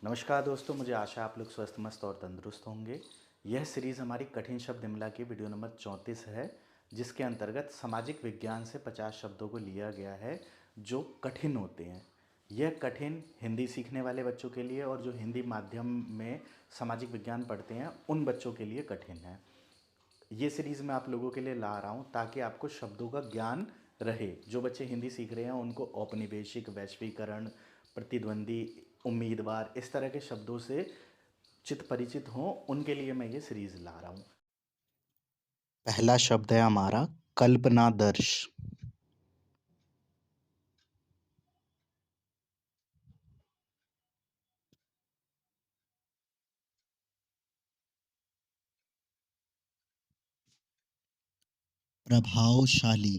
नमस्कार दोस्तों, मुझे आशा आप लोग स्वस्थ मस्त और तंदुरुस्त होंगे। यह सीरीज़ हमारी कठिन शब्द इमला की वीडियो नंबर 34 है, जिसके अंतर्गत सामाजिक विज्ञान से 50 शब्दों को लिया गया है जो कठिन होते हैं। यह कठिन हिंदी सीखने वाले बच्चों के लिए और जो हिंदी माध्यम में सामाजिक विज्ञान पढ़ते हैं उन बच्चों के लिए कठिन है। ये सीरीज़ मैं आप लोगों के लिए ला रहा हूँ ताकि आपको शब्दों का ज्ञान रहे। जो बच्चे हिंदी सीख रहे हैं उनको औपनिवेशिक, वैश्वीकरण, प्रतिद्वंदी, उम्मीदवार इस तरह के शब्दों से चित परिचित हों, उनके लिए मैं ये सीरीज़ ला रहा हूँ। पहला शब्द है हमारा कल्पनादर्श। प्रभावशाली।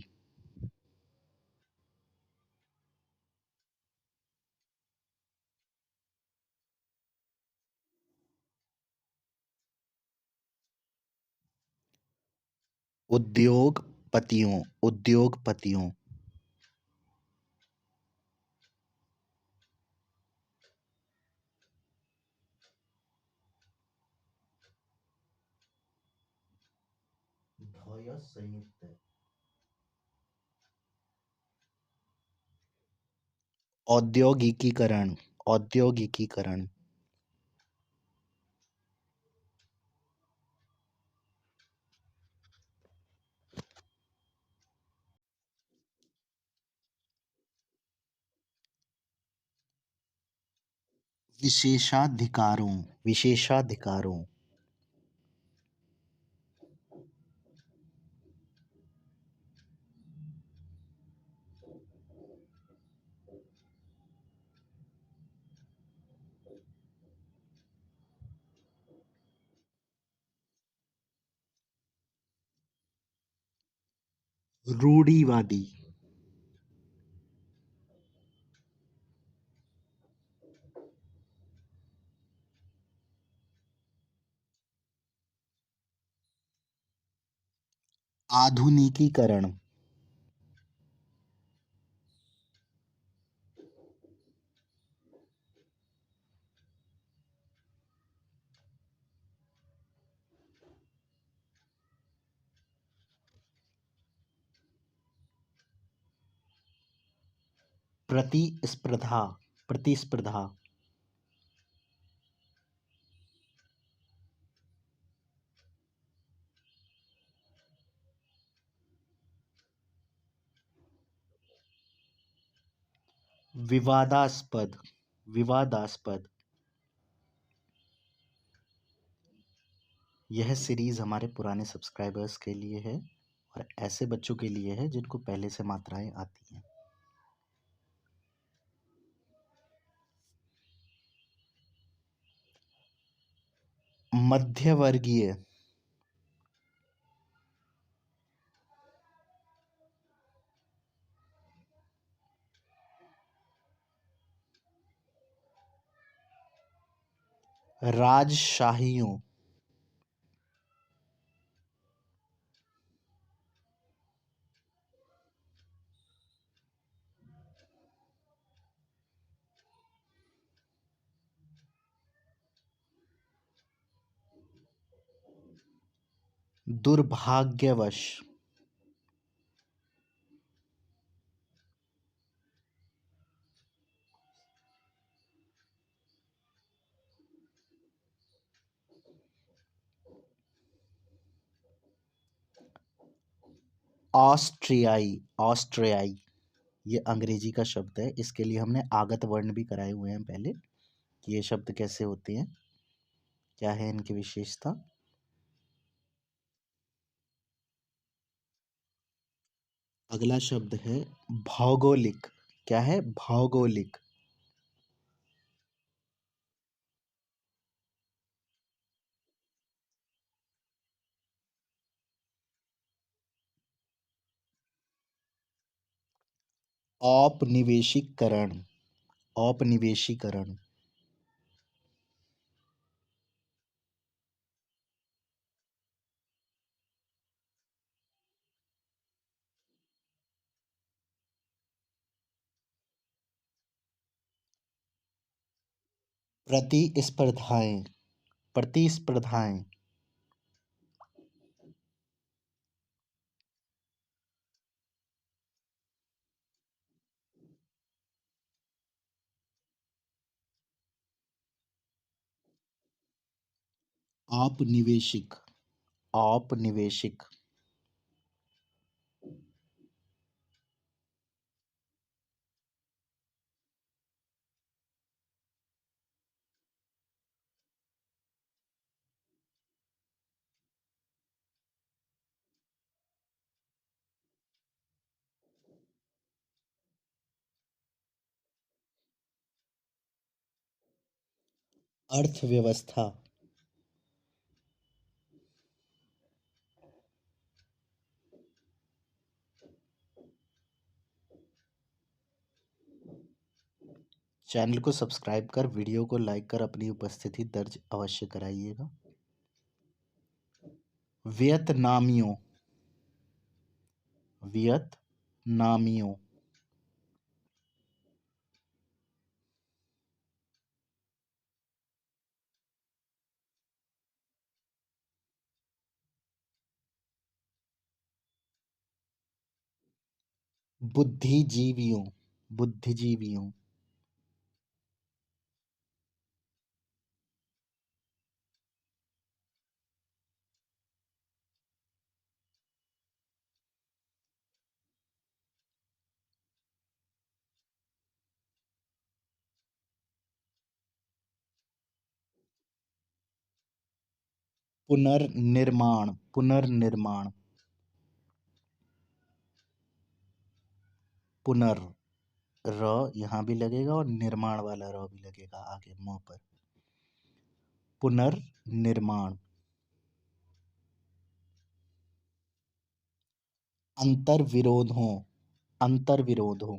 उद्योगपतियों, उद्योगपतियों। ध संयुक्त है। औद्योगिकीकरण, औद्योगिकीकरण। विशेषाधिकारों, विशेषाधिकारों। रूढ़िवादी। आधुनिकीकरण। प्रतिस्पर्धा, प्रतिस्पर्धा। विवादास्पद, विवादास्पद। यह सीरीज हमारे पुराने सब्सक्राइबर्स के लिए है और ऐसे बच्चों के लिए है जिनको पहले से मात्राएं आती हैं। मध्यवर्गीय। राजशाहियों। दुर्भाग्यवश। ऑस्ट्रियाई, ऑस्ट्रियाई। ये अंग्रेजी का शब्द है। इसके लिए हमने आगत वर्ण भी कराए हुए हैं पहले कि ये शब्द कैसे होते हैं, क्या है इनकी विशेषता। अगला शब्द है भौगोलिक। क्या है? भौगोलिक। औपनिवेशिकरण, औपनिवेशीकरण। प्रतिस्पर्धाएं, प्रतिस्पर्धाएं। औपनिवेशिक, औपनिवेशिक। अर्थव्यवस्था, चैनल को सब्सक्राइब कर वीडियो को लाइक कर अपनी उपस्थिति दर्ज अवश्य कराइएगा। वियतनामियों, वियतनामियों। बुद्धिजीवियों, बुद्धिजीवियों। पुनर्निर्माण, पुनर्निर्माण। पुनर, र यहाँ भी लगेगा और निर्माण वाला र भी लगेगा आगे मुंह पर। पुनर्निर्माण। अंतर्विरोधों, अंतर्विरोधों।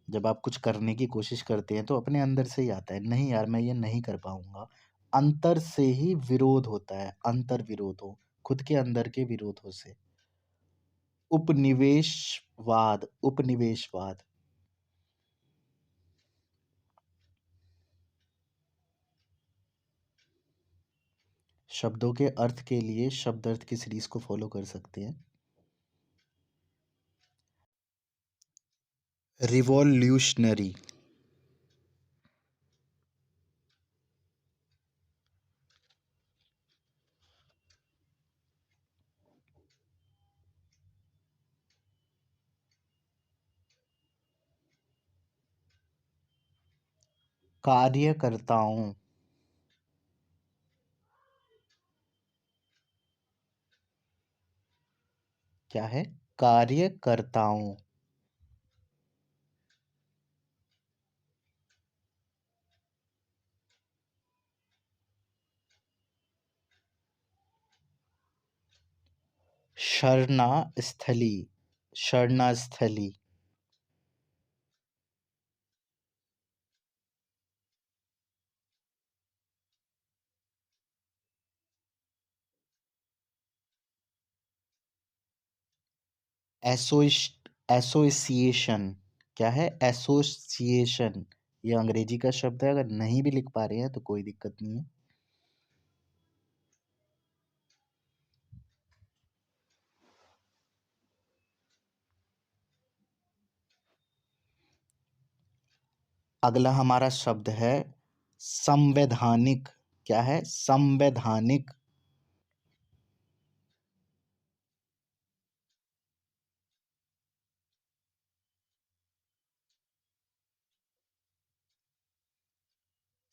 जब आप कुछ करने की कोशिश करते हैं तो अपने अंदर से ही आता है, नहीं यार मैं ये नहीं कर पाऊंगा। अंतर से ही विरोध होता है, अंतर्विरोधों, खुद के अंदर के विरोधों से। उपनिवेशवाद, उपनिवेशवाद। शब्दों के अर्थ के लिए शब्द अर्थ की सीरीज को फॉलो कर सकते हैं। रिवॉल्यूशनरी, कार्यकर्ताओं। क्या है? कार्यकर्ताओं। शरणास्थली, शरणास्थली। एसोश एसोसिएशन। क्या है? एसोसिएशन। ये अंग्रेजी का शब्द है, अगर नहीं भी लिख पा रहे हैं तो कोई दिक्कत नहीं है। अगला हमारा शब्द है संवैधानिक। क्या है? संवैधानिक।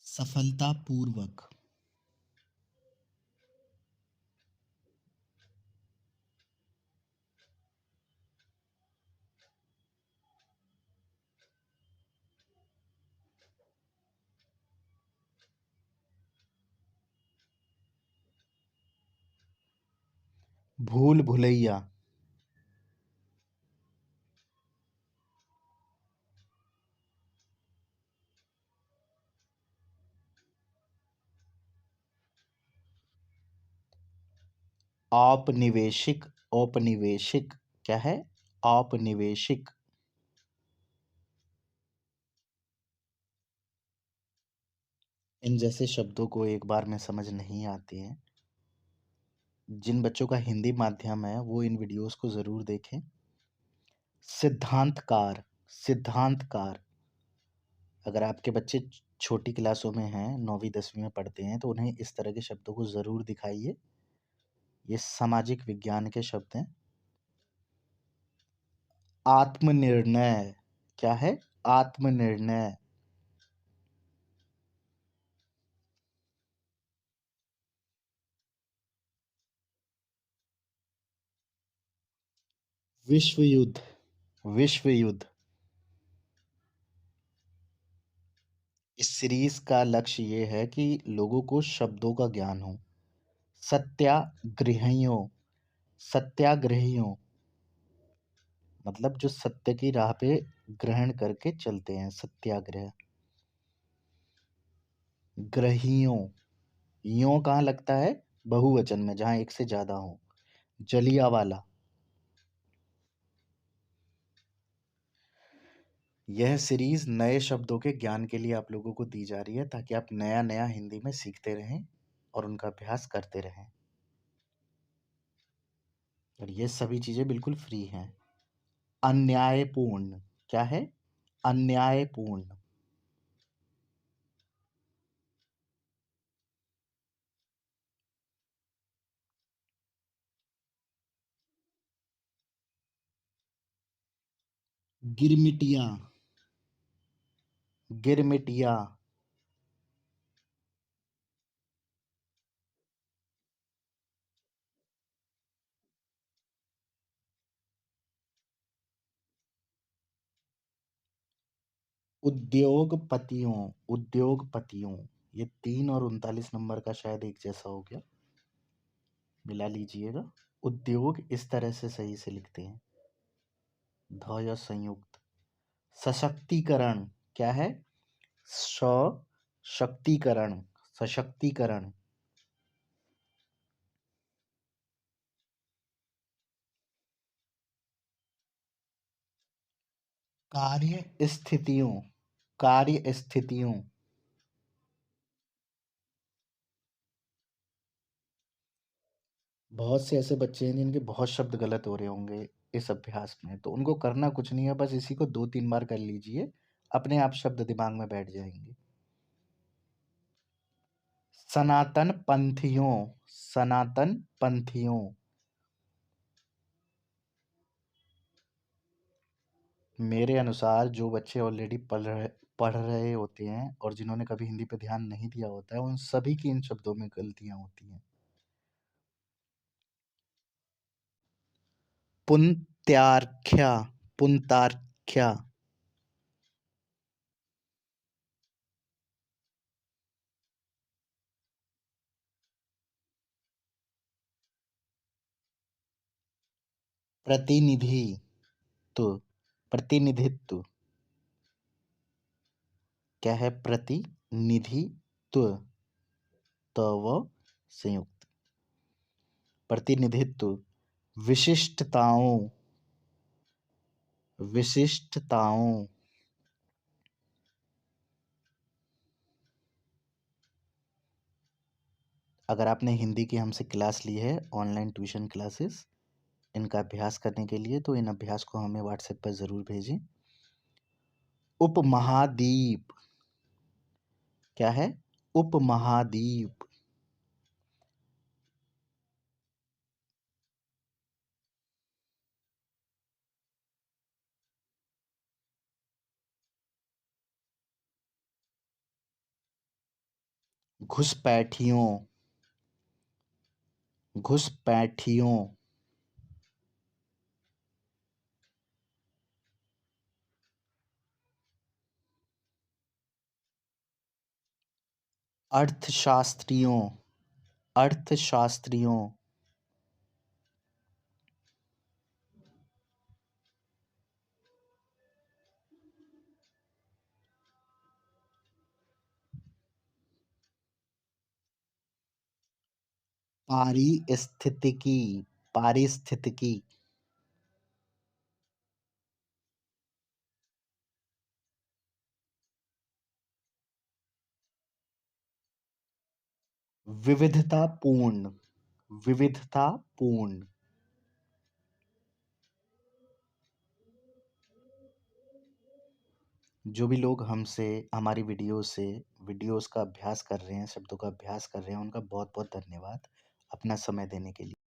सफलतापूर्वक। भूल भुलैया। औपनिवेशिक, औपनिवेशिक। क्या है? औपनिवेशिक। इन जैसे शब्दों को एक बार में समझ नहीं आते हैं, जिन बच्चों का हिंदी माध्यम है वो इन वीडियोस को ज़रूर देखें। सिद्धांतकार, सिद्धांतकार। अगर आपके बच्चे छोटी क्लासों में हैं, 9वीं 10वीं में पढ़ते हैं, तो उन्हें इस तरह के शब्दों को ज़रूर दिखाइए। ये सामाजिक विज्ञान के शब्द हैं। आत्मनिर्णय, क्या है? आत्मनिर्णय। विश्व युद्ध, विश्व युद्ध। इस सीरीज का लक्ष्य ये है कि लोगों को शब्दों का ज्ञान हो। सत्याग्रहियों, सत्याग्रहियों मतलब जो सत्य की राह पे ग्रहण करके चलते हैं, सत्याग्रह। ग्रहियों, यों कहाँ लगता है? बहुवचन में, जहां एक से ज्यादा हो। जलियावाला। यह सीरीज नए शब्दों के ज्ञान के लिए आप लोगों को दी जा रही है, ताकि आप नया नया हिंदी में सीखते रहें और उनका अभ्यास करते रहें। और ये सभी चीजें बिल्कुल फ्री हैं। अन्यायपूर्ण, क्या है? अन्यायपूर्ण। गिरमिटिया, गिरमिटिया। उद्योगपतियों, उद्योगपतियों। ये 3 और 39 नंबर का शायद एक जैसा हो गया, मिला लीजिएगा। उद्योग इस तरह से सही से लिखते हैं, ध या संयुक्त। सशक्तिकरण, क्या है? सशक्तिकरण, सशक्तिकरण। कार्य स्थितियों, कार्य स्थितियों। बहुत से ऐसे बच्चे हैं जिनके बहुत शब्द गलत हो रहे होंगे इस अभ्यास में, तो उनको करना कुछ नहीं है, बस इसी को 2-3 बार कर लीजिए, अपने आप शब्द दिमाग में बैठ जाएंगे। सनातन पंथियों, सनातन पंथियों। मेरे अनुसार जो बच्चे ऑलरेडी पढ़ रहे होते हैं और जिन्होंने कभी हिंदी पे ध्यान नहीं दिया होता है, उन सभी की इन शब्दों में गलतियां होती हैं। पुंत्यार्ख्या, पुंतार्ख्या। प्रतिनिधि, तो प्रतिनिधित्व, क्या है? प्रतिनिधित्व, तव संयुक्त। प्रतिनिधित्व। विशिष्टताओं, विशिष्टताओं। अगर आपने हिंदी की हमसे क्लास ली है, ऑनलाइन ट्यूशन क्लासेस, इनका अभ्यास करने के लिए, तो इन अभ्यास को हमें व्हाट्सएप पर ज़रूर भेजें। उपमहाद्वीप, क्या है? उपमहाद्वीप। घुसपैठियों, घुसपैठियों। अर्थशास्त्रियों, अर्थशास्त्रियों। पारिस्थितिकी, पारिस्थितिकी। विविधतापूर्ण, विविधतापूर्ण। जो भी लोग हमसे हमारी वीडियोस का अभ्यास कर रहे हैं, शब्दों का अभ्यास कर रहे हैं, उनका बहुत-बहुत धन्यवाद अपना समय देने के लिए।